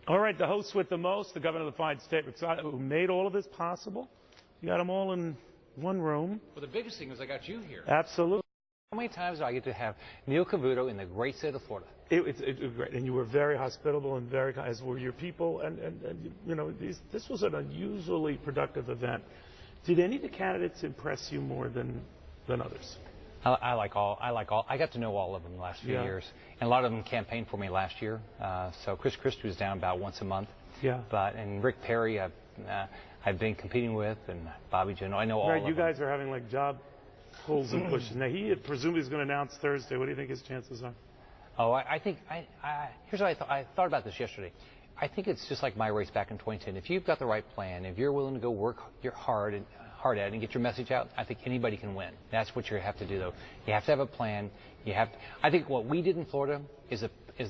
All right, the host with the most, the governor of the fine state, who made all of this possible. You got them all in one room. Well, the biggest thing is I got you here. Absolutely. How many times do I get to have Neil Cavuto in the great state of Florida? It was great, and you were very hospitable and very, as were your people, and you know, this was an unusually productive event. Did any of the candidates impress you more than others? I like all. I got to know all of them the last few years, and a lot of them campaigned for me last year. So Chris Christie was down about once a month. Yeah. And Rick Perry, I've been competing with, and Bobby Jano. I know all of them. You guys are having like job pulls and pushes. Now he presumably is going to announce Thursday. What do you think his chances are? Oh, I think here's what I thought about this yesterday. I think it's just like my race back in 2010. If you've got the right plan, if you're willing to go work hard at it and get your message out, I think anybody can win. That's what you have to do, though. You have to have a plan. I think what we did in Florida is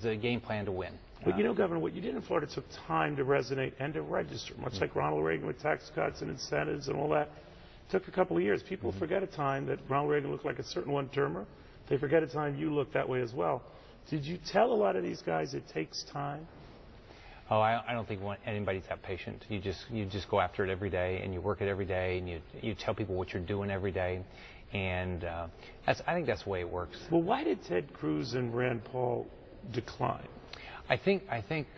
the game plan to win. But you know, Governor, what you did in Florida took time to resonate and to register, much like Ronald Reagan with tax cuts and incentives and all that. It took a couple of years. People forget a time that Ronald Reagan looked like a certain one-termer. They forget a time you looked that way as well. Did you tell a lot of these guys it takes time? Oh, I don't think anybody's that patient. You just go after it every day, and you work it every day, and you tell people what you're doing every day, and I think that's the way it works. Well, why did Ted Cruz and Rand Paul decline? I think.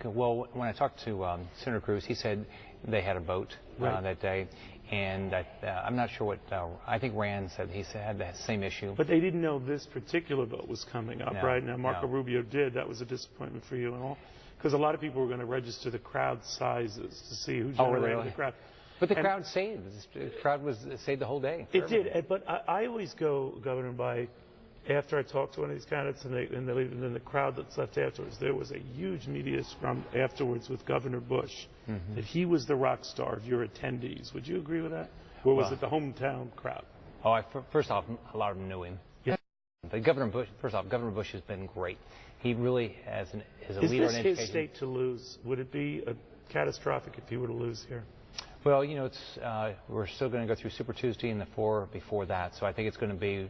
Well, when I talked to Senator Cruz, he said they had a vote that day, and I'm not sure what. I think Rand said he had the same issue. But they didn't know this particular vote was coming up, right? Now, Marco Rubio did. That was a disappointment for you and all. Because a lot of people were going to register the crowd sizes to see who generated the crowd. But the crowd stayed. The crowd stayed the whole day. It did. But I always go, Governor, by after I talk to one of these candidates and they leave, and then the crowd that's left afterwards. There was a huge media scrum afterwards with Governor Bush that he was the rock star of your attendees. Would you agree with that? Or was it the hometown crowd? Oh, first off, a lot of them knew him. Yeah. But Governor Bush has been great. He really is a leader in education. Is this his state to lose? Would it be catastrophic if he were to lose here? Well, you know, we're still going to go through Super Tuesday and the 4 before that, so I think it's going to be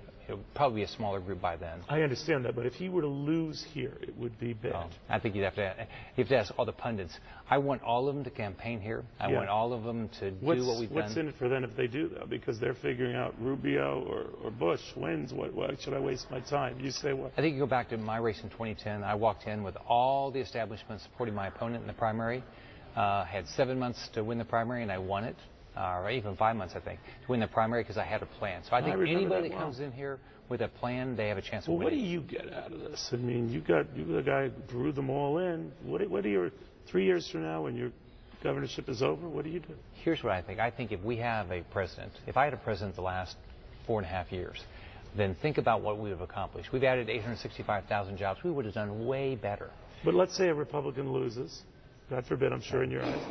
probably a smaller group by then. I understand that, but if he were to lose here, it would be bad. Oh, I think you have to ask all the pundits. I want all of them to campaign here. I want all of them to do what we've done. What's in it for them if they do, though? Because they're figuring out Rubio or Bush wins. Why should I waste my time? You say what? I think you go back to my race in 2010. I walked in with all the establishments supporting my opponent in the primary. Had 7 months to win the primary, and I won it, or even 5 months, I think, to win the primary because I had a plan. So I think anybody that comes in here with a plan, they have a chance of winning. Well, what do you get out of this? I mean, you're the guy who drew them all in. What are your 3 years from now when your governorship is over? What do you do? Here's what I think. I think if we have a president, if I had a president the last 4.5 years, then think about what we have accomplished. We've added 865,000 jobs. We would have done way better. But let's say a Republican loses. God forbid, I'm sure in your eyes.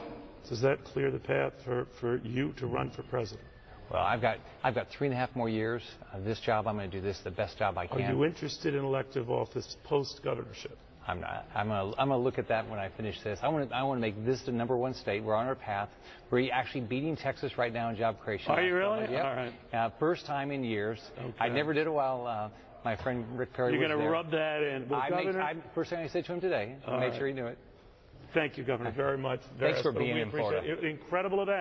Does that clear the path for you to run for president? Well, I've got 3.5 more years of this job. I'm going to do this the best job I can. Are you interested in elective office post-governorship? I'm not. I'm going to look at that when I finish this. I want to make this the #1 state. We're on our path. We're actually beating Texas right now in job creation. Are you really? Yep. All right. First time in years. Okay. I never did it while my friend Rick Perry was there. You're going to rub that in. Well, first thing I said to him today, I made sure he knew it. Thank you, Governor, very much. Thanks for being in Florida. Incredible event.